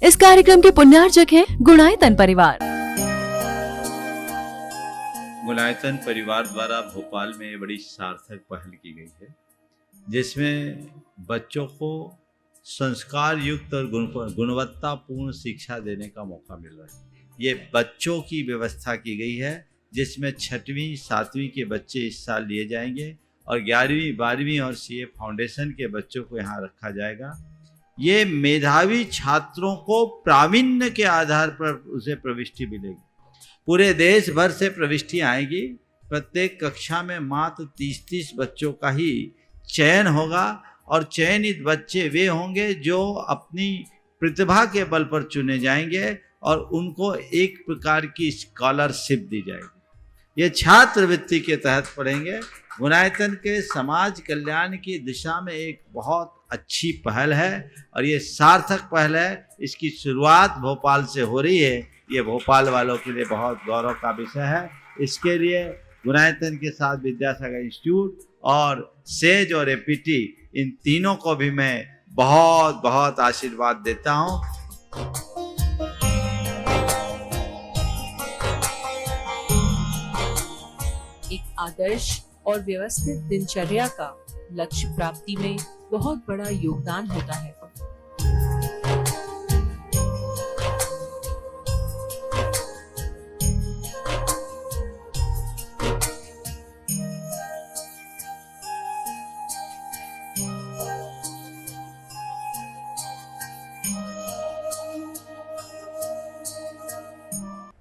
इस कार्यक्रम के पुण्यार्चक हैं गुणायतन परिवार। गुणायतन परिवार द्वारा भोपाल में बड़ी सार्थक पहल की गई है, जिसमें बच्चों को संस्कार युक्त और गुणवत्तापूर्ण शिक्षा देने का मौका मिल रहा है। ये बच्चों की व्यवस्था की गई है, जिसमें 6वीं 7वीं के बच्चे इस साल लिए जाएंगे और 11वीं 12वीं और सीए फाउंडेशन के बच्चों को यहाँ रखा जाएगा। ये मेधावी छात्रों को प्रावीण्य के आधार पर उसे प्रविष्टि मिलेगी। पूरे देश भर से प्रविष्टि आएगी। प्रत्येक कक्षा में मात्र 30-30 बच्चों का ही चयन होगा और चयनित बच्चे वे होंगे जो अपनी प्रतिभा के बल पर चुने जाएंगे और उनको एक प्रकार की स्कॉलरशिप दी जाएगी। ये छात्रवृत्ति के तहत पढ़ेंगे। गुणायतन के समाज कल्याण की दिशा में एक बहुत अच्छी पहल है और ये सार्थक पहल है। इसकी शुरुआत भोपाल से हो रही है। ये भोपाल वालों के लिए बहुत गौरव का विषय है। इसके लिए गुणायतन के साथ विद्यासागर इंस्टीट्यूट और सेज और एपीटी, इन तीनों को भी मैं बहुत बहुत आशीर्वाद देता हूँ। एक आदर्श और व्यवस्थित दिनचर्या का लक्ष्य प्राप्ति में बहुत बड़ा योगदान होता है।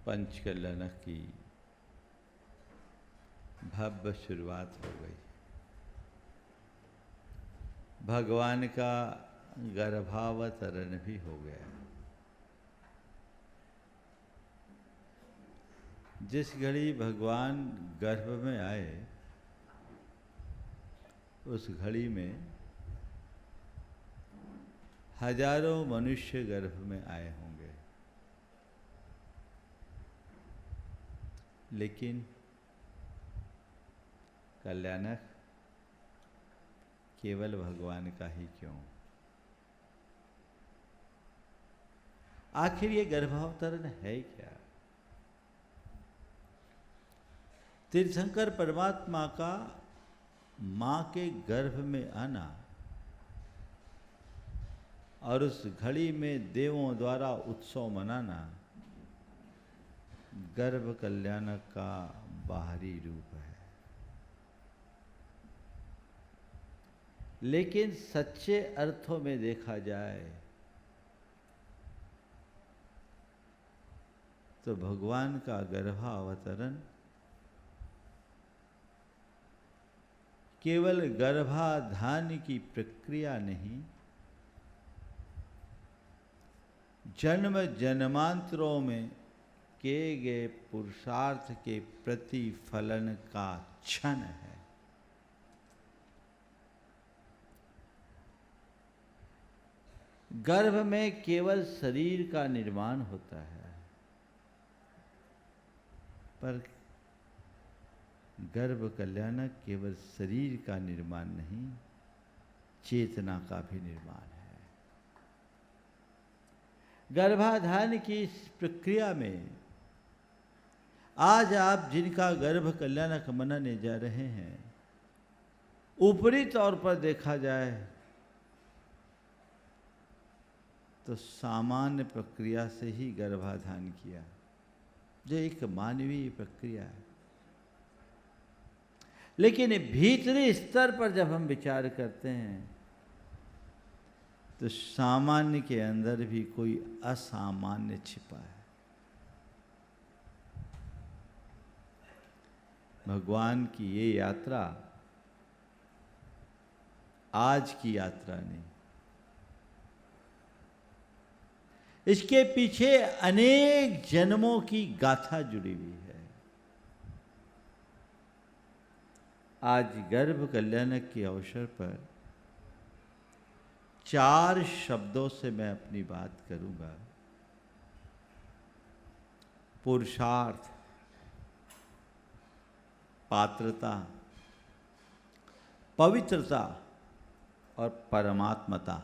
पंचकल्याण की भव्य शुरुआत हो गई। भगवान का गर्भावतरण भी हो गया। जिस घड़ी भगवान गर्भ में आए, उस घड़ी में हजारों मनुष्य गर्भ में आए होंगे, लेकिन कल्याणक केवल भगवान का ही क्यों? आखिर ये गर्भावतरण है क्या? तीर्थंकर परमात्मा का मां के गर्भ में आना और उस घड़ी में देवों द्वारा उत्सव मनाना गर्भ कल्याणक का बाहरी रूप है। लेकिन सच्चे अर्थों में देखा जाए तो भगवान का गर्भावतरण केवल गर्भाधान की प्रक्रिया नहीं, जन्म जन्मांतरों में किए गए पुरुषार्थ के प्रतिफलन का क्षण है। गर्भ में केवल शरीर का निर्माण होता है, पर गर्भ कल्याणक केवल शरीर का निर्माण नहीं, चेतना का भी निर्माण है। गर्भाधान की इस प्रक्रिया में आज आप जिनका गर्भ कल्याणक मनाने जा रहे हैं, ऊपरी तौर पर देखा जाए तो सामान्य प्रक्रिया से ही गर्भाधान किया, जो एक मानवीय प्रक्रिया है। लेकिन भीतरी स्तर पर जब हम विचार करते हैं तो सामान्य के अंदर भी कोई असामान्य छिपा है। भगवान की ये यात्रा आज की यात्रा नहीं, इसके पीछे अनेक जन्मों की गाथा जुड़ी हुई है। आज गर्भ कल्याणक के अवसर पर 4 शब्दों से मैं अपनी बात करूंगा। पुरुषार्थ, पात्रता, पवित्रता और परमात्मता।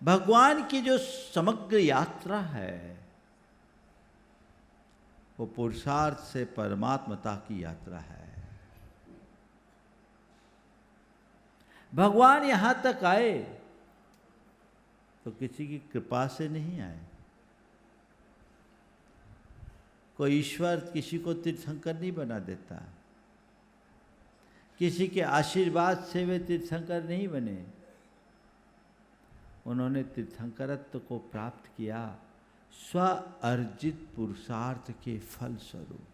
भगवान की जो समग्र यात्रा है वो पुरुषार्थ से परमात्मता की यात्रा है। भगवान यहां तक आए तो किसी की कृपा से नहीं आए। कोई ईश्वर किसी को तीर्थंकर नहीं बना देता, किसी के आशीर्वाद से वे तीर्थंकर नहीं बने। उन्होंने तीर्थंकरत्व को प्राप्त किया स्व अर्जित पुरुषार्थ के फल स्वरूप।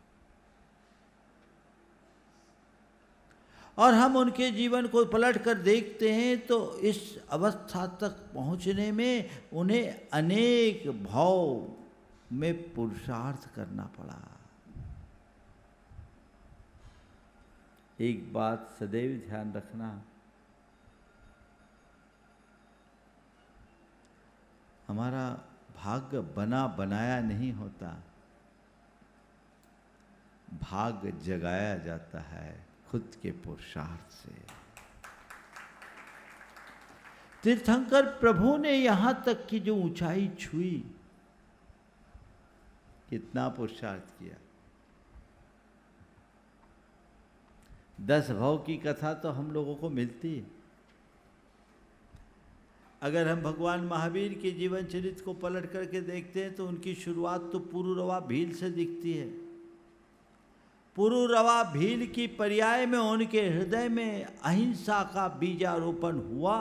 और हम उनके जीवन को पलट कर देखते हैं तो इस अवस्था तक पहुंचने में उन्हें अनेक भाव में पुरुषार्थ करना पड़ा। एक बात सदैव ध्यान रखना, हमारा भाग्य बना बनाया नहीं होता, भाग्य जगाया जाता है खुद के पुरुषार्थ से। तीर्थंकर प्रभु ने यहां तक की जो ऊंचाई छुई, कितना पुरुषार्थ किया। 10 भाव की कथा तो हम लोगों को मिलती है। अगर हम भगवान महावीर के जीवन चरित्र को पलट करके देखते हैं तो उनकी शुरुआत तो पुरुरवा भील से दिखती है। पुरुरवा भील की पर्याय में उनके हृदय में अहिंसा का बीजारोपण हुआ।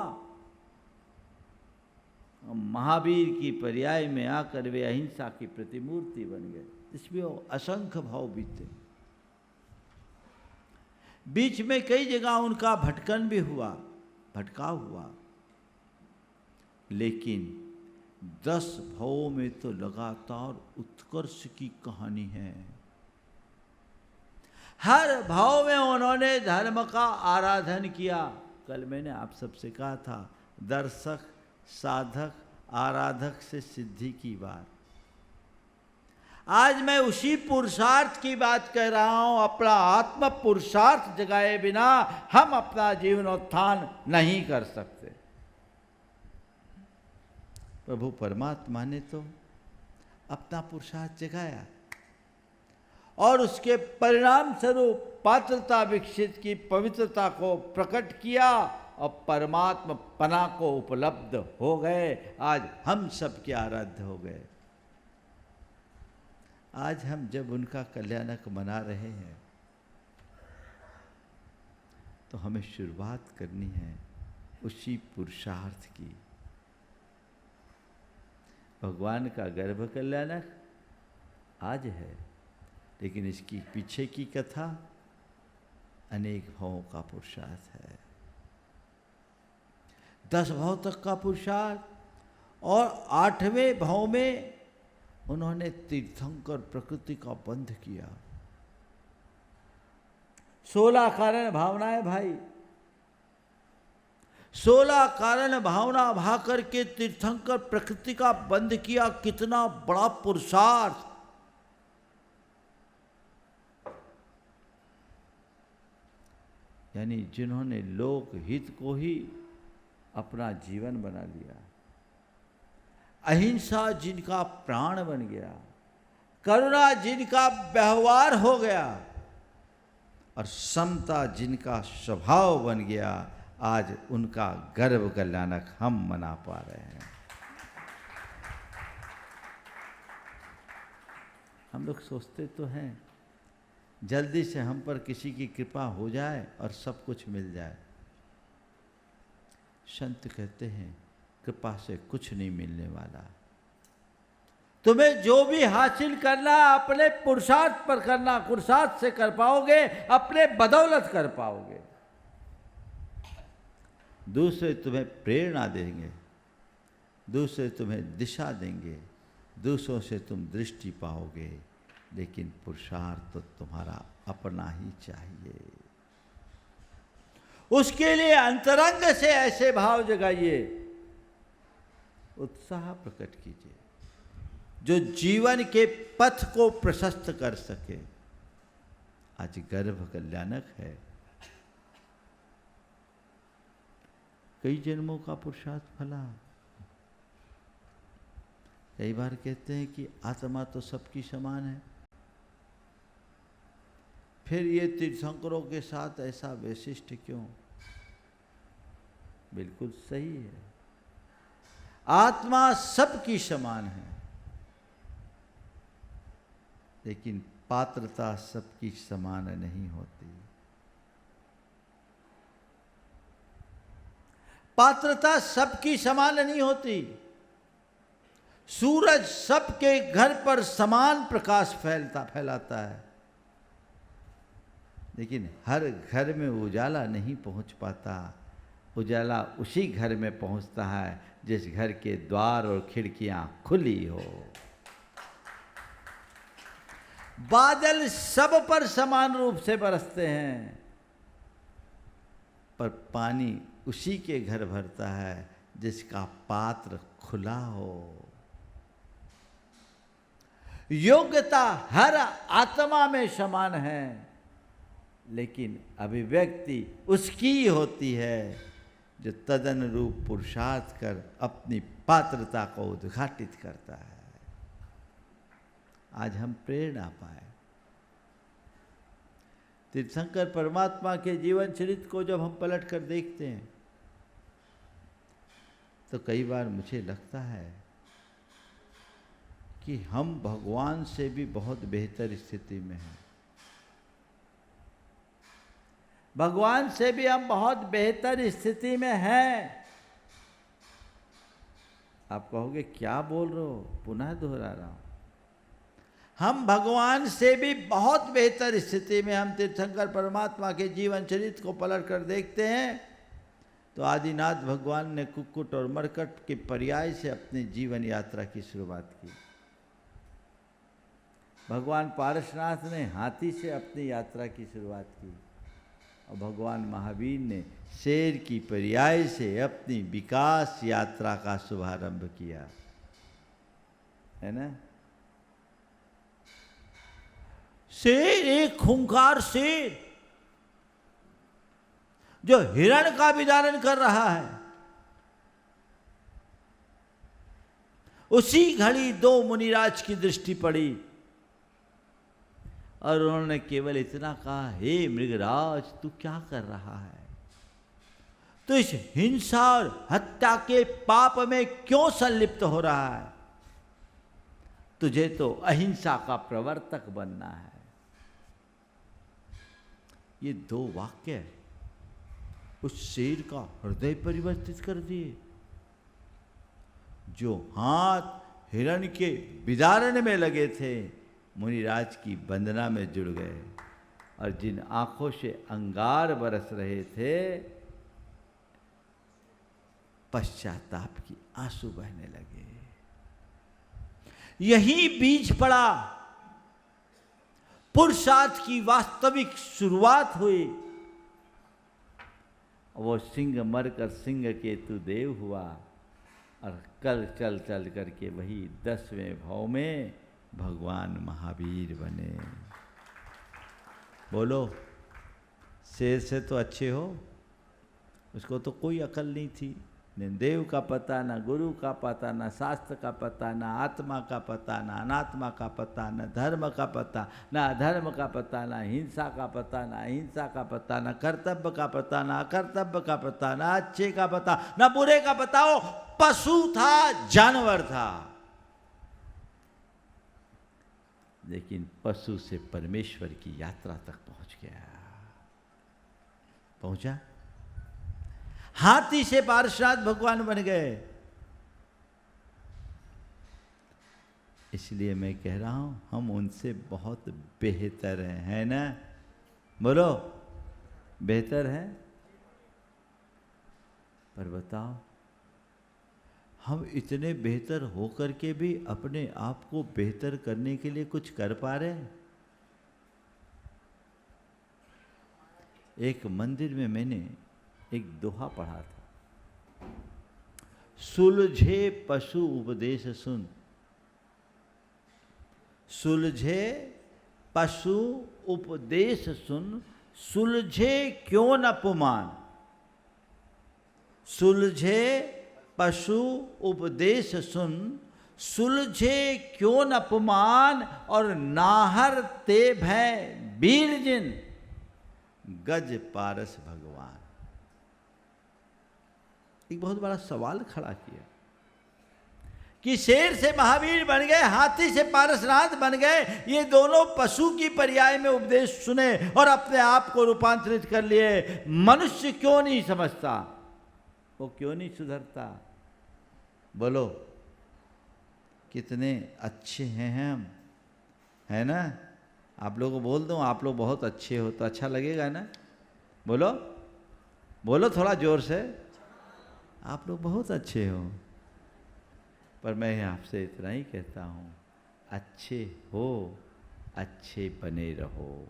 महावीर की पर्याय में आकर वे अहिंसा की प्रतिमूर्ति बन गए। इसमें असंख्य भाव बीते। बीच में कई जगह उनका भटकन भी हुआ, भटकाव हुआ, लेकिन 10 भावों में तो लगातार उत्कर्ष की कहानी है। हर भाव में उन्होंने धर्म का आराधन किया। कल मैंने आप सबसे कहा था, दर्शक साधक आराधक से सिद्धि की बात। आज मैं उसी पुरुषार्थ की बात कह रहा हूं। अपना आत्म पुरुषार्थ जगाए बिना हम अपना जीवनोत्थान नहीं कर सकते। प्रभु परमात्मा ने तो अपना पुरुषार्थ जगाया और उसके परिणाम स्वरूप पात्रता विकसित की, पवित्रता को प्रकट किया और परमात्मा पना को उपलब्ध हो गए। आज हम सब के आराध्य हो गए। आज हम जब उनका कल्याणक मना रहे हैं तो हमें शुरुआत करनी है उसी पुरुषार्थ की। भगवान का गर्भ कल्याणक आज है, लेकिन इसकी पीछे की कथा अनेक भावों का पुरुषार्थ है। 10 भाव तक का पुरुषार्थ और 8वें भाव में उन्होंने तीर्थंकर प्रकृति का बंध किया। 16 कारण भावनाएं भाई, 16 कारण भावना भा करके तीर्थंकर प्रकृति का बंध किया। कितना बड़ा पुरुषार्थ। यानी जिन्होंने लोक हित को ही अपना जीवन बना लिया, अहिंसा जिनका प्राण बन गया, करुणा जिनका व्यवहार हो गया और समता जिनका स्वभाव बन गया, आज उनका गर्भ कल्याणक हम मना पा रहे हैं। हम लोग सोचते तो हैं जल्दी से हम पर किसी की कृपा हो जाए और सब कुछ मिल जाए। संत कहते हैं कृपा से कुछ नहीं मिलने वाला। तुम्हें जो भी हासिल करना अपने पुरुषार्थ पर करना, पुरुषार्थ से कर पाओगे, अपने बदौलत कर पाओगे। दूसरे तुम्हें प्रेरणा देंगे, दूसरे तुम्हें दिशा देंगे, दूसरों से तुम दृष्टि पाओगे, लेकिन पुरुषार्थ तो तुम्हारा अपना ही चाहिए। उसके लिए अंतरंग से ऐसे भाव जगाइए, उत्साह प्रकट कीजिए जो जीवन के पथ को प्रशस्त कर सके। आज गर्भ कल्याणक है, कई जन्मों का पुरुषार्थ फला, कई बार कहते हैं कि आत्मा तो सबकी समान है, फिर ये तीर्थंकरों के साथ ऐसा वैशिष्ट क्यों? बिल्कुल सही है, आत्मा सबकी समान है, लेकिन पात्रता सबकी समान नहीं होती। पात्रता सबकी समान नहीं होती। सूरज सबके घर पर समान प्रकाश फैलाता है, लेकिन हर घर में उजाला नहीं पहुंच पाता। उजाला उसी घर में पहुंचता है जिस घर के द्वार और खिड़कियां खुली हो। बादल सब पर समान रूप से बरसते हैं, पर पानी उसी के घर भरता है जिसका पात्र खुला हो। योग्यता हर आत्मा में समान है, लेकिन अभिव्यक्ति उसकी होती है जो तदनुरूप पुरुषार्थ कर अपनी पात्रता को उद्घाटित करता है। आज हम प्रेरणा पाए। तीर्थंकर परमात्मा के जीवन चरित्र को जब हम पलट कर देखते हैं तो कई बार मुझे लगता है कि हम भगवान से भी बहुत बेहतर स्थिति में हैं। भगवान से भी हम बहुत बेहतर स्थिति में हैं। आप कहोगे क्या बोल रहे हो? पुनः दोहरा रहा हूं, हम भगवान से भी बहुत बेहतर स्थिति में। हम तीर्थंकर परमात्मा के जीवन चरित्र को पलट कर देखते हैं तो आदिनाथ भगवान ने कुक्कुट और मरकट के पर्याय से अपनी जीवन यात्रा की शुरुआत की। भगवान पारसनाथ ने हाथी से अपनी यात्रा की शुरुआत की और भगवान महावीर ने शेर की पर्याय से अपनी विकास यात्रा का शुभारंभ किया, है ना। शेर एक खूंखार शेर जो हिरण का विदारण कर रहा है, उसी घड़ी दो मुनिराज की दृष्टि पड़ी और उन्होंने केवल इतना कहा, हे मृगराज तू क्या कर रहा है? तो इस हिंसा और हत्या के पाप में क्यों संलिप्त हो रहा है? तुझे तो अहिंसा का प्रवर्तक बनना है। ये दो वाक्य उस शेर का हृदय परिवर्तित कर दिए, जो हाथ हिरण के विदारण में लगे थे मुनिराज की वंदना में जुड़ गए, और जिन आंखों से अंगार बरस रहे थे पश्चाताप की आंसू बहने लगे। यही बीज पड़ा, पुरुषार्थ की वास्तविक शुरुआत हुई। वो सिंह मरकर सिंह केतु देव हुआ और कल चल चल करके वही 10वें भाव में भगवान महावीर बने। बोलो, शेर से तो अच्छे हो, उसको तो कोई अकल नहीं थी, न देव का पता, न गुरु का पता, न शास्त्र का पता, न आत्मा का पता, न अनात्मा का पता, न धर्म का पता, न अधर्म का पता, न हिंसा का पता, न अहिंसा का पता, न कर्तव्य का पता, न अकर्तव्य का पता, न अच्छे का पता, न बुरे का पता। वो पशु था, जानवर था, लेकिन पशु से परमेश्वर की यात्रा तक पहुंच गया। पहुंचा, हाथी से पार्षद भगवान बन गए। इसलिए मैं कह रहा हूं हम उनसे बहुत बेहतर हैं, है ना? बोलो, बेहतर है। पर बताओ, हम इतने बेहतर होकर के भी अपने आप को बेहतर करने के लिए कुछ कर पा रहे हैं? एक मंदिर में मैंने एक दोहा पढ़ा था, सुलझे पशु उपदेश सुन, सुलझे पशु उपदेश सुन, सुलझे क्यों न पुमान। सुलझे पशु उपदेश सुन, सुलझे क्यों न अपमान और नाहर ते भय वीर जिन गज पारस भगवान। एक बहुत बड़ा सवाल खड़ा किया कि शेर से महावीर बन गए, हाथी से पारसनाथ बन गए, ये दोनों पशु की पर्याय में उपदेश सुने और अपने आप को रूपांतरित कर लिए। मनुष्य क्यों नहीं समझता, वो क्यों नहीं सुधरता? बोलो, कितने अच्छे हैं हम, है ना? आप लोगों को बोल दूं आप लोग बहुत अच्छे हो तो अच्छा लगेगा ना? बोलो बोलो थोड़ा जोर से, आप लोग बहुत अच्छे हो। पर मैं आपसे इतना ही कहता हूं, अच्छे हो, अच्छे बने रहो,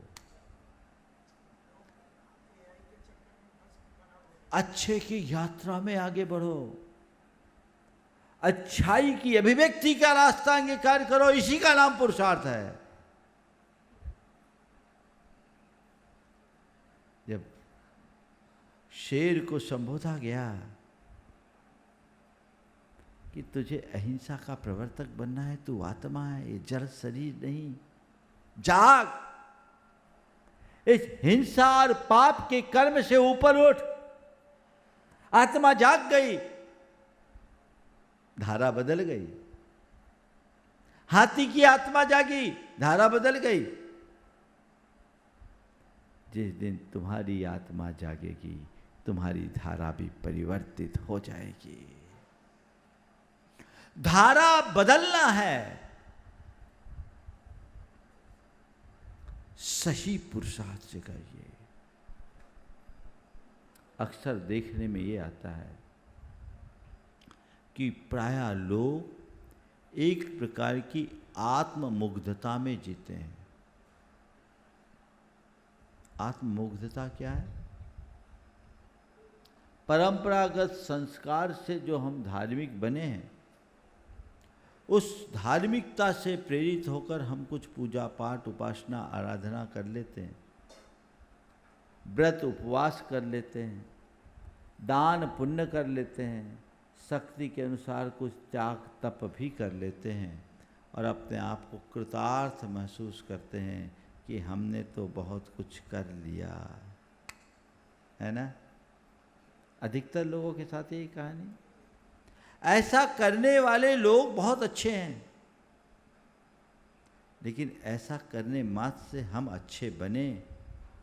अच्छे की यात्रा में आगे बढ़ो, अच्छाई की अभिव्यक्ति का रास्ता अंगीकार करो। इसी का नाम पुरुषार्थ है। जब शेर को संबोधा गया कि तुझे अहिंसा का प्रवर्तक बनना है, तू आत्मा है, ये जड़ शरीर नहीं, जाग, इस हिंसा और पाप के कर्म से ऊपर उठ। आत्मा जाग गई, धारा बदल गई। हाथी की आत्मा जागी, धारा बदल गई। जिस दिन तुम्हारी आत्मा जागेगी, तुम्हारी धारा भी परिवर्तित हो जाएगी। धारा बदलना है, सही पुरुषार्थ से करिए। अक्सर देखने में ये आता है कि प्रायः लोग एक प्रकार की आत्ममुग्धता में जीते हैं। आत्ममुग्धता क्या है? परंपरागत संस्कार से जो हम धार्मिक बने हैं, उस धार्मिकता से प्रेरित होकर हम कुछ पूजा पाठ, उपासना, आराधना कर लेते हैं, व्रत उपवास कर लेते हैं, दान पुण्य कर लेते हैं, शक्ति के अनुसार कुछ त्याग तप भी कर लेते हैं और अपने आप को कृतार्थ महसूस करते हैं कि हमने तो बहुत कुछ कर लिया, है ना? अधिकतर लोगों के साथ यही कहानी। ऐसा करने वाले लोग बहुत अच्छे हैं, लेकिन ऐसा करने मात्र से हम अच्छे बने,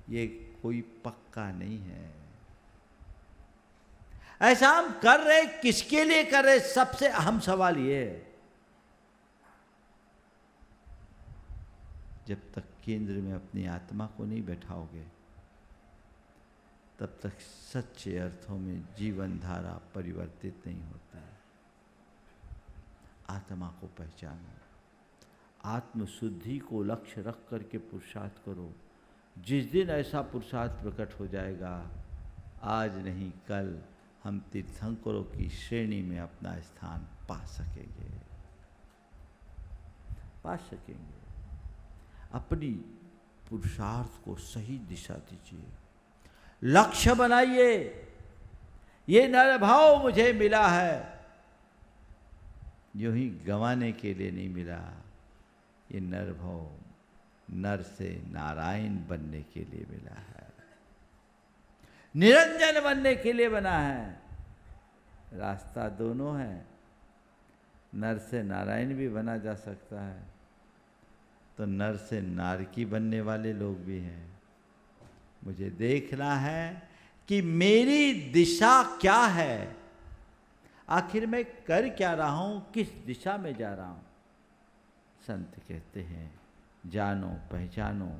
ये कोई पक्का नहीं है। ऐसा हम कर रहे, किसके लिए कर रहे? सबसे अहम सवाल ये है। जब तक केंद्र में अपनी आत्मा को नहीं बैठाओगे, तब तक सच्चे अर्थों में जीवन धारा परिवर्तित नहीं होता है। आत्मा को पहचानो, आत्मशुद्धि को लक्ष्य रख करके पुरुषार्थ करो। जिस दिन ऐसा पुरुषार्थ प्रकट हो जाएगा, आज नहीं कल हम तीर्थंकरों की श्रेणी में अपना स्थान पा सकेंगे, पा सकेंगे। अपनी पुरुषार्थ को सही दिशा दीजिए, लक्ष्य बनाइए। ये नरभाव मुझे मिला है, यूं ही गंवाने के लिए नहीं मिला। ये नरभाव नर से नारायण बनने के लिए मिला है, निरंजन बनने के लिए बना है। रास्ता दोनों है, नर से नारायण भी बना जा सकता है, तो नर से नारकी बनने वाले लोग भी हैं। मुझे देखना है कि मेरी दिशा क्या है, आखिर मैं कर क्या रहा हूं, किस दिशा में जा रहा हूं। संत कहते हैं, जानो पहचानो,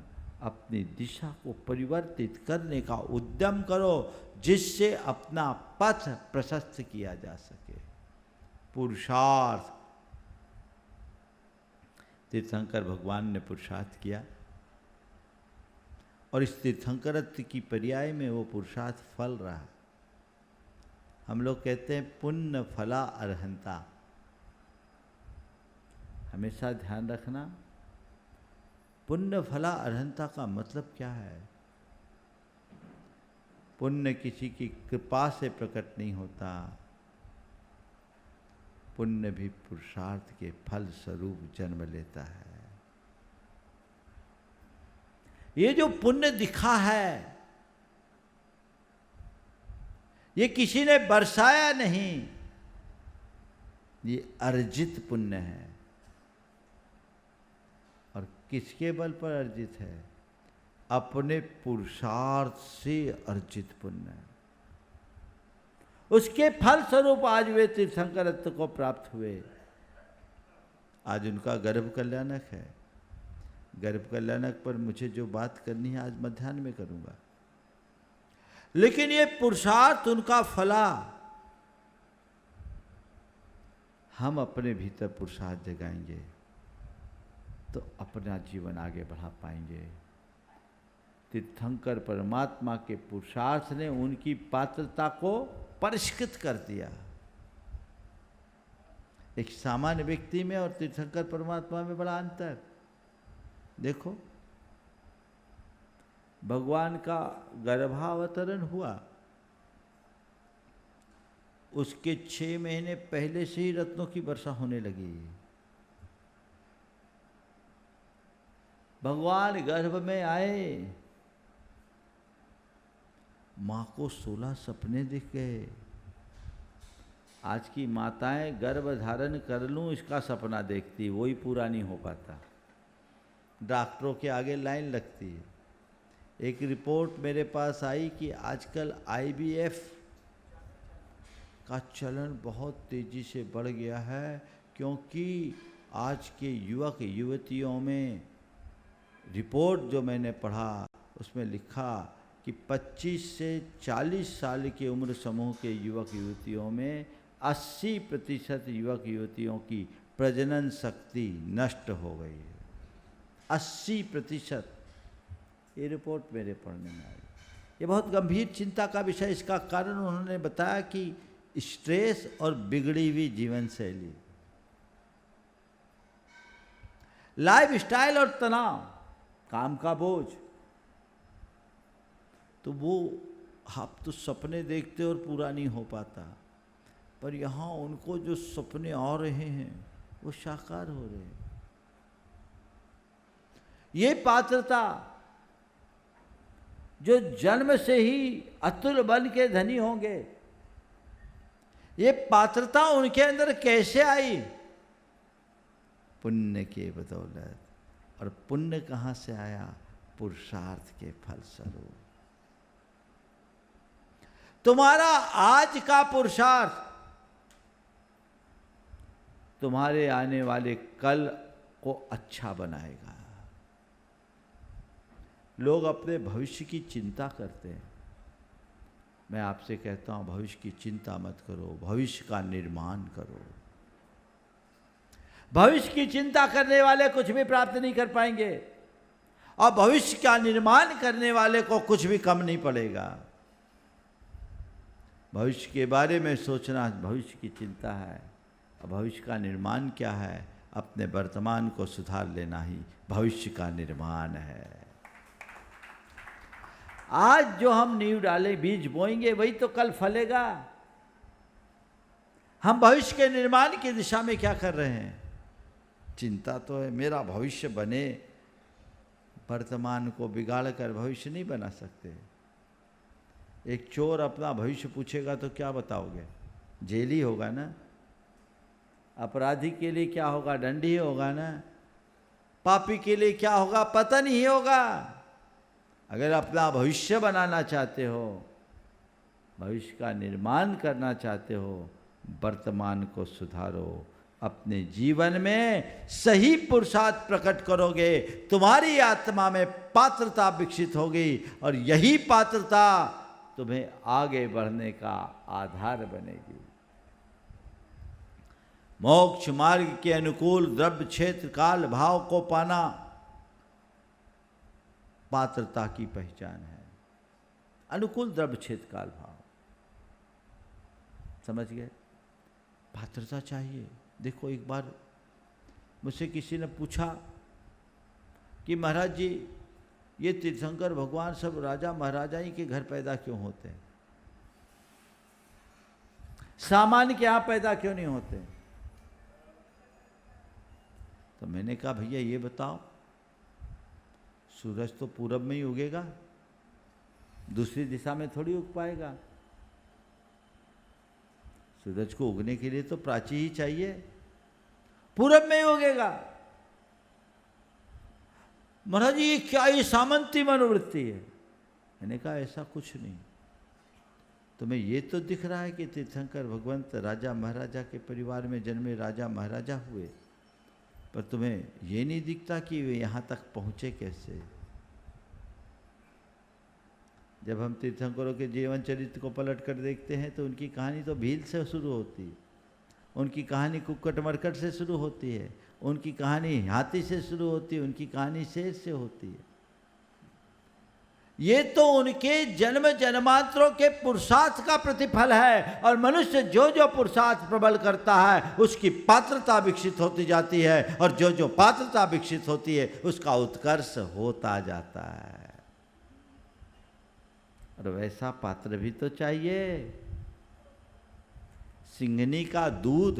अपनी दिशा को परिवर्तित करने का उद्यम करो, जिससे अपना पथ प्रशस्त किया जा सके। पुरुषार्थ, तीर्थंकर भगवान ने पुरुषार्थ किया और इस तीर्थंकरत्व की पर्याय में वो पुरुषार्थ फल रहा। हम लोग कहते हैं पुण्य फला अर्हंता। हमेशा ध्यान रखना, पुण्य फला अर्हंता का मतलब क्या है? पुण्य किसी की कृपा से प्रकट नहीं होता, पुण्य भी पुरुषार्थ के फल स्वरूप जन्म लेता है। ये जो पुण्य दिखा है, ये किसी ने बरसाया नहीं, ये अर्जित पुण्य है। और किसके बल पर अर्जित है? अपने पुरुषार्थ से अर्जित पुण्य है। उसके फल स्वरूप आज वे तीर्थंकरत्व को प्राप्त हुए। आज उनका गर्भ कल्याणक है। गर्भ कल्याणक पर मुझे जो बात करनी है आज मध्याह्न में करूंगा, लेकिन ये पुरुषार्थ उनका फला। हम अपने भीतर पुरुषार्थ जगाएंगे तो अपना जीवन आगे बढ़ा पाएंगे। तीर्थंकर परमात्मा के पुरुषार्थ ने उनकी पात्रता को परिष्कृत कर दिया। एक सामान्य व्यक्ति में और तीर्थंकर परमात्मा में बड़ा अंतर। देखो, भगवान का गर्भावतरण हुआ, उसके 6 महीने पहले से ही रत्नों की वर्षा होने लगी। भगवान गर्भ में आए, मां को 16 सपने दिख गए। आज की माताएं गर्भ धारण कर लूं इसका सपना देखती, वही पूरा नहीं हो पाता। डॉक्टरों के आगे लाइन लगती है। एक रिपोर्ट मेरे पास आई कि आजकल IVF का चलन बहुत तेजी से बढ़ गया है, क्योंकि आज के युवक युवतियों में, रिपोर्ट जो मैंने पढ़ा उसमें लिखा कि 25 से 40 साल की उम्र समूह के युवक युवतियों में 80% युवक युवतियों की प्रजनन शक्ति नष्ट हो गई है। 80%। ये रिपोर्ट मेरे पढ़ने में आई। ये बहुत गंभीर चिंता का विषय। इसका कारण उन्होंने बताया कि स्ट्रेस और बिगड़ी हुई जीवन शैली, लाइफस्टाइल और तनाव, काम का बोझ। तो वो आप तो सपने देखते और पूरा नहीं हो पाता, पर यहाँ उनको जो सपने आ रहे हैं वो साकार हो रहे हैं। ये पात्रता जो जन्म से ही अतुल बल के धनी होंगे, ये पात्रता उनके अंदर कैसे आई? पुण्य के बदौलत। और पुण्य कहाँ से आया? पुरुषार्थ के फल स्वरूप। तुम्हारा आज का पुरुषार्थ तुम्हारे आने वाले कल को अच्छा बनाएगा। लोग अपने भविष्य की चिंता करते हैं। मैं आपसे कहता हूं, भविष्य की चिंता मत करो, भविष्य का निर्माण करो। भविष्य की चिंता करने वाले कुछ भी प्राप्त नहीं कर पाएंगे, और भविष्य का निर्माण करने वाले को कुछ भी कम नहीं पड़ेगा। भविष्य के बारे में सोचना भविष्य की चिंता है, और भविष्य का निर्माण क्या है? अपने वर्तमान को सुधार लेना ही भविष्य का निर्माण है। आज जो हम नींव डाले, बीज बोएंगे, वही तो कल फलेगा। हम भविष्य के निर्माण की दिशा में क्या कर रहे हैं? चिंता तो है मेरा भविष्य बने। वर्तमान को बिगाड़ कर भविष्य नहीं बना सकते। एक चोर अपना भविष्य पूछेगा तो क्या बताओगे? जेल ही होगा ना। अपराधी के लिए क्या होगा? दंड ही होगा ना। पापी के लिए क्या होगा? पतन ही होगा। अगर अपना भविष्य बनाना चाहते हो, भविष्य का निर्माण करना चाहते हो, वर्तमान को सुधारो। अपने जीवन में सही पुरुषार्थ प्रकट करोगे, तुम्हारी आत्मा में पात्रता विकसित होगी, और यही पात्रता तुम्हें आगे बढ़ने का आधार बनेगी। मोक्ष मार्ग के अनुकूल द्रव्य क्षेत्र काल भाव को पाना पात्रता की पहचान है। अनुकूल द्रव्य क्षेत्र काल भाव, समझ गए? पात्रता चाहिए। देखो, एक बार मुझसे किसी ने पूछा कि महाराज जी, ये तीर्थंकर भगवान सब राजा महाराजा ही के घर पैदा क्यों होते हैं? सामान्य के यहाँ पैदा क्यों नहीं होते? तो मैंने कहा भैया ये बताओ, सूरज तो पूरब में ही उगेगा, दूसरी दिशा में थोड़ी उग पाएगा। सूरज को उगने के लिए तो प्राची ही चाहिए, पूरब में ही उगेगा। महाराज जी ये क्या, ये सामंती मनोवृत्ति है। मैंने कहा ऐसा कुछ नहीं, तुम्हें ये तो दिख रहा है कि तीर्थंकर भगवंत राजा महाराजा के परिवार में जन्मे, राजा महाराजा हुए, पर तुम्हें ये नहीं दिखता कि वे यहाँ तक पहुँचे कैसे। जब हम तीर्थंकरों के जीवन चरित्र को पलट कर देखते हैं तो उनकी कहानी तो भील से शुरू होती है, उनकी कहानी कुक्कट मरकट से शुरू होती है, उनकी कहानी हाथी से शुरू होती है, उनकी कहानी शेर से होती है। ये तो उनके जन्म जन्मांतरों के पुरुषार्थ का प्रतिफल है, और मनुष्य जो जो पुरुषार्थ प्रबल करता है उसकी पात्रता विकसित होती जाती है, और जो जो पात्रता विकसित होती है उसका उत्कर्ष होता जाता है। और वैसा पात्र भी तो चाहिए। सिंघनी का दूध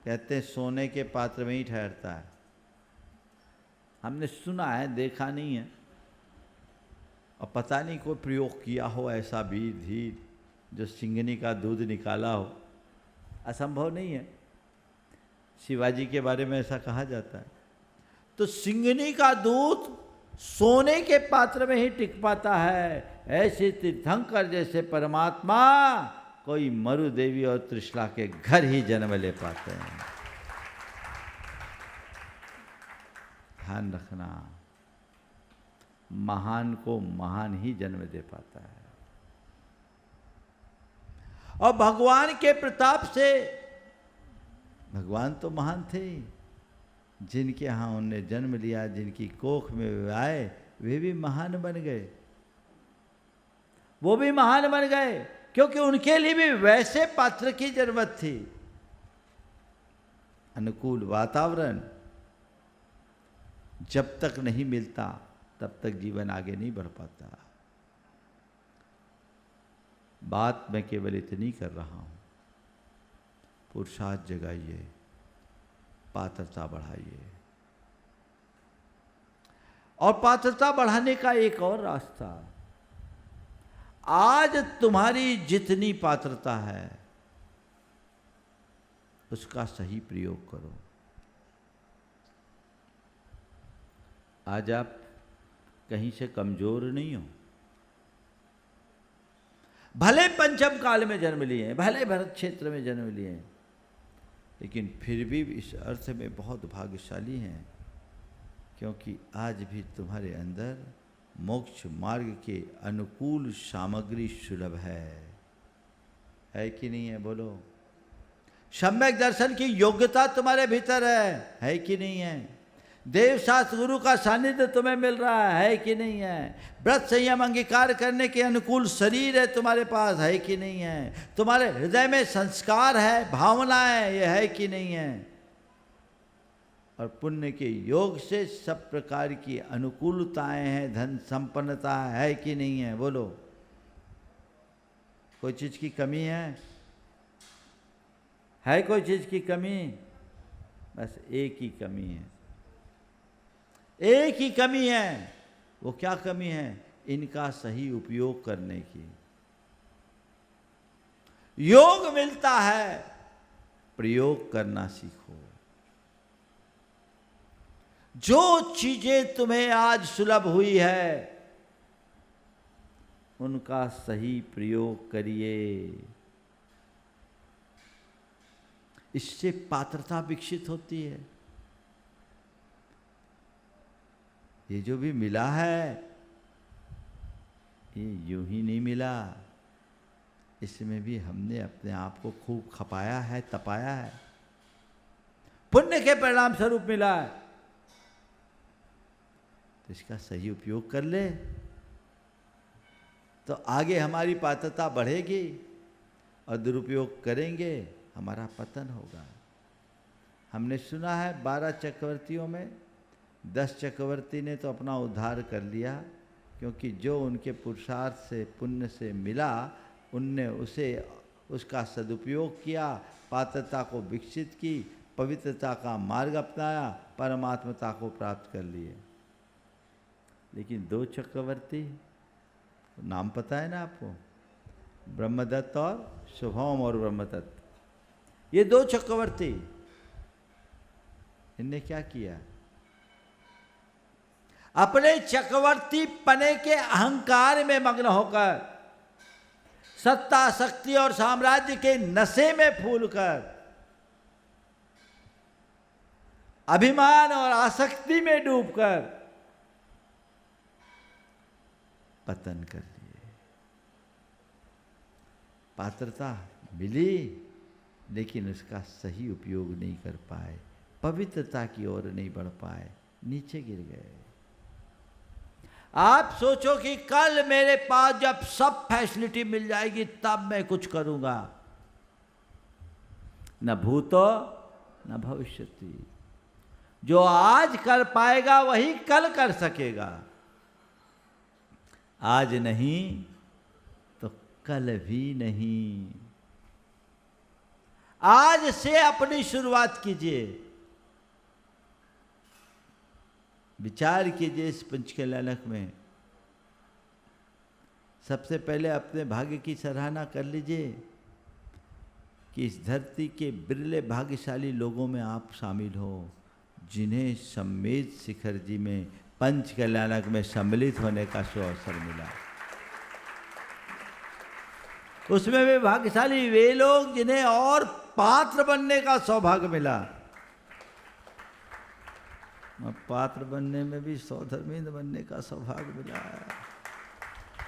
कहते हैं सोने के पात्र में ही ठहरता है। हमने सुना है, देखा नहीं है, और पता नहीं कोई प्रयोग किया हो ऐसा विधि जो सिंघनी का दूध निकाला हो, असंभव नहीं है। शिवाजी के बारे में ऐसा कहा जाता है। तो सिंघनी का दूध सोने के पात्र में ही टिक पाता है, ऐसे तीर्थंकर जैसे परमात्मा कोई मरु देवी और त्रिशला के घर ही जन्म ले पाते हैं। ध्यान रखना, महान को महान ही जन्म दे पाता है। और भगवान के प्रताप से, भगवान तो महान थे, जिनके यहाँ उनने जन्म लिया, जिनकी कोख में वे आए, वे भी महान बन गए, वो भी महान बन गए, क्योंकि उनके लिए भी वैसे पात्र की जरूरत थी। अनुकूल वातावरण जब तक नहीं मिलता तब तक जीवन आगे नहीं बढ़ पाता। बात मैं केवल इतनी कर रहा हूं, पुरुषार्थ जगाइए, पात्रता बढ़ाइए। और पात्रता बढ़ाने का एक और रास्ता, आज तुम्हारी जितनी पात्रता है उसका सही प्रयोग करो। आज आप कहीं से कमजोर नहीं हो, भले पंचम काल में जन्म लिए हैं, भले भरत क्षेत्र में जन्म लिए हैं, लेकिन फिर भी इस अर्थ में बहुत भाग्यशाली हैं, क्योंकि आज भी तुम्हारे अंदर मोक्ष मार्ग के अनुकूल सामग्री सुलभ है कि नहीं है? बोलो। सम्यक दर्शन की योग्यता तुम्हारे भीतर है कि नहीं है? देव शास्त्र गुरु का सानिध्य तुम्हें मिल रहा है कि नहीं है? व्रत संयम अंगीकार करने के अनुकूल शरीर है तुम्हारे पास, है कि नहीं है? तुम्हारे हृदय में संस्कार है, भावना है, ये है कि नहीं है? और पुण्य के योग से सब प्रकार की अनुकूलताएं हैं, धन संपन्नता है कि नहीं है? बोलो। कोई चीज की कमी है कोई चीज की कमी? बस एक ही कमी है, एक ही कमी है। वो क्या कमी है? इनका सही उपयोग करने की। योग मिलता है, प्रयोग करना सीखो। जो चीजें तुम्हें आज सुलभ हुई है उनका सही प्रयोग करिए, इससे पात्रता विकसित होती है। ये जो भी मिला है ये यूं ही नहीं मिला, इसमें भी हमने अपने आप को खूब खपाया है, तपाया है, पुण्य के परिणाम स्वरूप मिला है। तो इसका सही उपयोग कर ले तो आगे हमारी पात्रता बढ़ेगी, और दुरुपयोग करेंगे हमारा पतन होगा। हमने सुना है 12 चक्रवर्तियों में 10 चक्रवर्ती ने तो अपना उद्धार कर लिया, क्योंकि जो उनके पुरुषार्थ से पुण्य से मिला उनने उसका सदुपयोग किया, पात्रता को विकसित की, पवित्रता का मार्ग अपनाया, परमात्मता को प्राप्त कर लिए। लेकिन दो चक्रवर्ती, नाम पता है ना आपको, ब्रह्मदत्त और शुभम और ब्रह्मदत्त, ये दो चक्रवर्ती, इनने क्या किया? अपने चक्रवर्ती पने के अहंकार में मग्न होकर, सत्ता शक्ति और साम्राज्य के नशे में फूलकर, अभिमान और आसक्ति में डूबकर पतन कर लिए। पात्रता मिली लेकिन उसका सही उपयोग नहीं कर पाए, पवित्रता की ओर नहीं बढ़ पाए, नीचे गिर गए। आप सोचो कि कल मेरे पास जब सब फैसिलिटी मिल जाएगी तब मैं कुछ करूंगा, न भूतो न भविष्यति। जो आज कर पाएगा वही कल कर सकेगा, आज नहीं तो कल भी नहीं। आज से अपनी शुरुआत कीजिए। विचार कीजिए इस पंचकल्याणक में। सबसे पहले अपने भाग्य की सराहना कर लीजिए कि इस धरती के बिरले भाग्यशाली लोगों में आप शामिल हो, जिन्हें सम्मेद शिखर जी में पंचकल्याणक में सम्मिलित होने का अवसर मिला। उसमें भी भाग्यशाली वे लोग जिन्हें और पात्र बनने का सौभाग्य मिला। पात्र बनने में भी सौधर्मिंद बनने का सौभाग्य मिला है।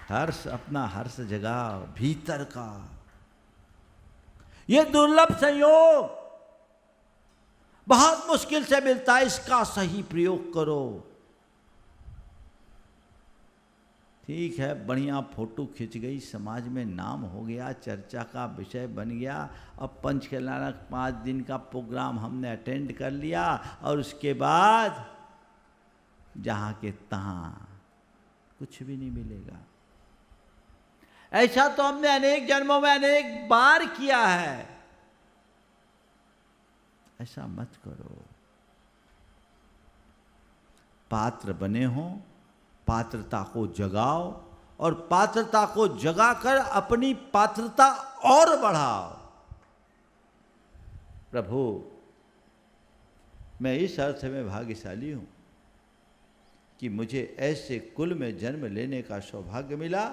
हर्ष, अपना हर्ष जगा भीतर का। ये दुर्लभ संयोग बहुत मुश्किल से मिलता है, इसका सही प्रयोग करो। ठीक है, बढ़िया फोटो खिंच गई, समाज में नाम हो गया, चर्चा का विषय बन गया। अब पंचकल्याणक 5 दिन का प्रोग्राम हमने अटेंड कर लिया और उसके बाद जहां के तहां कुछ भी नहीं मिलेगा। ऐसा तो हमने अनेक जन्मों में अनेक बार किया है। ऐसा मत करो। पात्र बने हो, पात्रता को जगाओ और पात्रता को जगाकर अपनी पात्रता और बढ़ाओ। प्रभु, मैं इस अर्थ में भाग्यशाली हूं कि मुझे ऐसे कुल में जन्म लेने का सौभाग्य मिला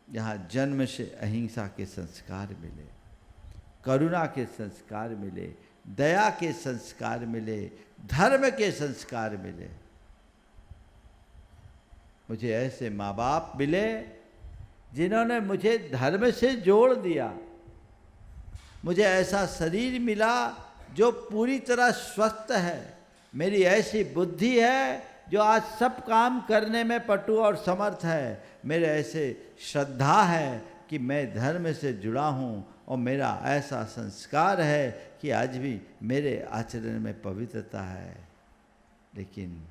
जहाँ जन्म से अहिंसा के संस्कार मिले, करुणा के संस्कार मिले, दया के संस्कार मिले, धर्म के संस्कार मिले। मुझे ऐसे माँ बाप मिले जिन्होंने मुझे धर्म से जोड़ दिया। मुझे ऐसा शरीर मिला जो पूरी तरह स्वस्थ है। मेरी ऐसी बुद्धि है जो आज सब काम करने में पटु और समर्थ है। मेरे ऐसे श्रद्धा है कि मैं धर्म से जुड़ा हूँ और मेरा ऐसा संस्कार है कि आज भी मेरे आचरण में पवित्रता है। लेकिन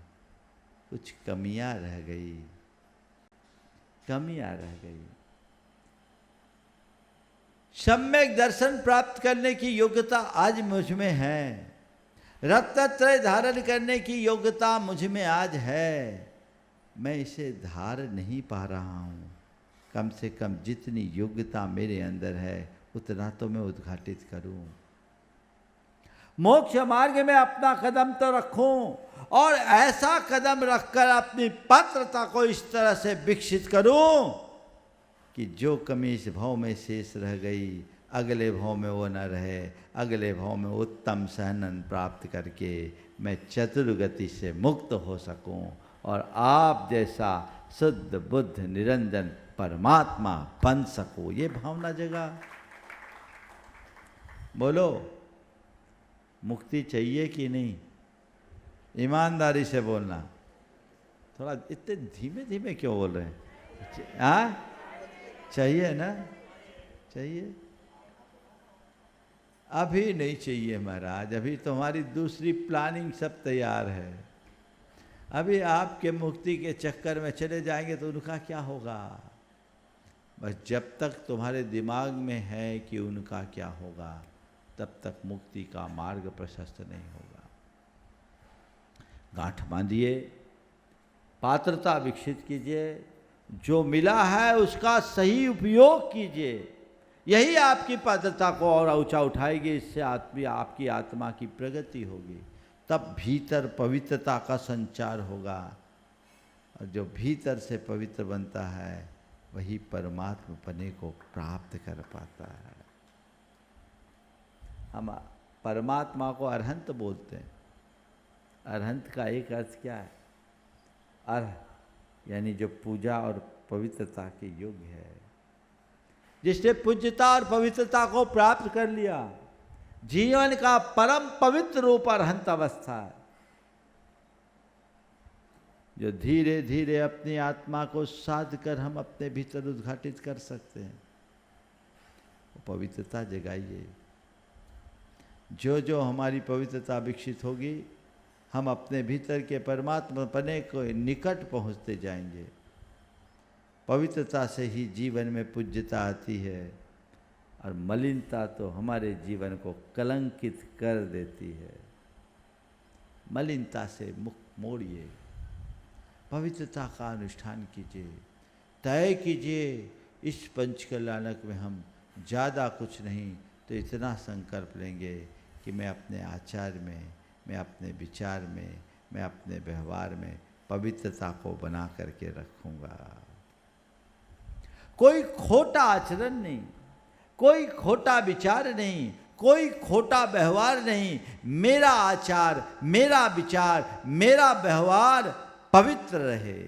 कुछ कमियां रह गई, कमियां रह गई। सम्यक दर्शन प्राप्त करने की योग्यता आज मुझ में है। रत्नत्रय धारण करने की योग्यता मुझ में आज है। मैं इसे धार नहीं पा रहा हूँ। कम से कम जितनी योग्यता मेरे अंदर है उतना तो मैं उद्घाटित करूँ। मोक्ष मार्ग में अपना कदम तो रखूं और ऐसा कदम रखकर अपनी पात्रता को इस तरह से विकसित करूं कि जो कमी इस भाव में शेष रह गई अगले भाव में वो न रहे। अगले भाव में उत्तम सहनन प्राप्त करके मैं चतुर्गति से मुक्त हो सकूं और आप जैसा शुद्ध बुद्ध निरंजन परमात्मा बन सकूं। ये भावना जगा। बोलो, मुक्ति चाहिए कि नहीं? ईमानदारी से बोलना। थोड़ा इतने धीमे धीमे क्यों बोल रहे हैं? हाँ, चाहिए ना? चाहिए? अभी नहीं चाहिए महाराज। अभी तुम्हारी दूसरी प्लानिंग सब तैयार है। अभी आपके मुक्ति के चक्कर में चले जाएंगे तो उनका क्या होगा? बस जब तक तुम्हारे दिमाग में है कि उनका क्या होगा, तब तक मुक्ति का मार्ग प्रशस्त नहीं होगा। गांठ बांधिए, पात्रता विकसित कीजिए, जो मिला है उसका सही उपयोग कीजिए। यही आपकी पात्रता को और ऊंचा उठाएगी। इससे आपकी आत्मा की प्रगति होगी। तब भीतर पवित्रता का संचार होगा, और जो भीतर से पवित्र बनता है वही परमात्मा पने को प्राप्त कर पाता है। हम परमात्मा को अरहंत बोलते हैं। अरहंत का एक अर्थ क्या है? अर्ह यानी जो पूजा और पवित्रता के योग्य है। जिसने पूज्यता और पवित्रता को प्राप्त कर लिया, जीवन का परम पवित्र रूप अरहंत अवस्था है। जो धीरे धीरे अपनी आत्मा को साध कर हम अपने भीतर उद्घाटित कर सकते हैं। वो पवित्रता जगाइए। जो जो हमारी पवित्रता विकसित होगी, हम अपने भीतर के परमात्मा पने को निकट पहुंचते जाएंगे। पवित्रता से ही जीवन में पूज्यता आती है, और मलिनता तो हमारे जीवन को कलंकित कर देती है। मलिनता से मुख मोड़िए, पवित्रता का अनुष्ठान कीजिए। तय कीजिए इस पंच कल्याणक में हम ज़्यादा कुछ नहीं तो इतना संकल्प लेंगे कि मैं अपने आचार में, मैं अपने विचार में, मैं अपने व्यवहार में पवित्रता को बना करके रखूँगा। कोई खोटा आचरण नहीं, कोई खोटा विचार नहीं, कोई खोटा व्यवहार नहीं। मेरा आचार, मेरा विचार, मेरा व्यवहार पवित्र रहे।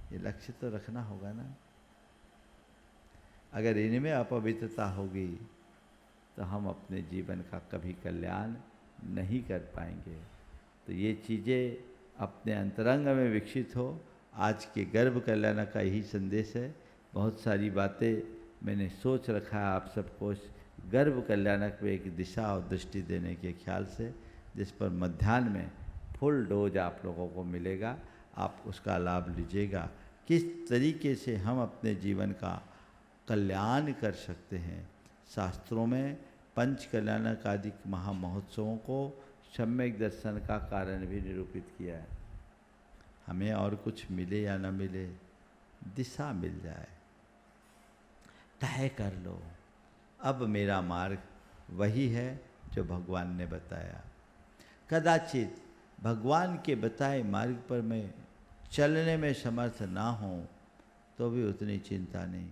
ये लक्ष्य तो रखना होगा ना। अगर इनमें अपवित्रता होगी तो हम अपने जीवन का कभी कल्याण नहीं कर पाएंगे। तो ये चीज़ें अपने अंतरंग में विकसित हो। आज के गर्भ कल्याण का यही संदेश है। बहुत सारी बातें मैंने सोच रखा है आप सबको गर्भ कल्याणक में एक दिशा और दृष्टि देने के ख्याल से, जिस पर मध्याह्न में फुल डोज आप लोगों को मिलेगा। आप उसका लाभ लीजिएगा। किस तरीके से हम अपने जीवन का कल्याण कर सकते हैं। शास्त्रों में पंच कल्याणक आदि महामहोत्सवों को सम्यक दर्शन का कारण भी निरूपित किया है। हमें और कुछ मिले या न मिले, दिशा मिल जाए, तय कर लो अब मेरा मार्ग वही है जो भगवान ने बताया। कदाचित भगवान के बताए मार्ग पर मैं चलने में समर्थ ना हूँ तो भी उतनी चिंता नहीं।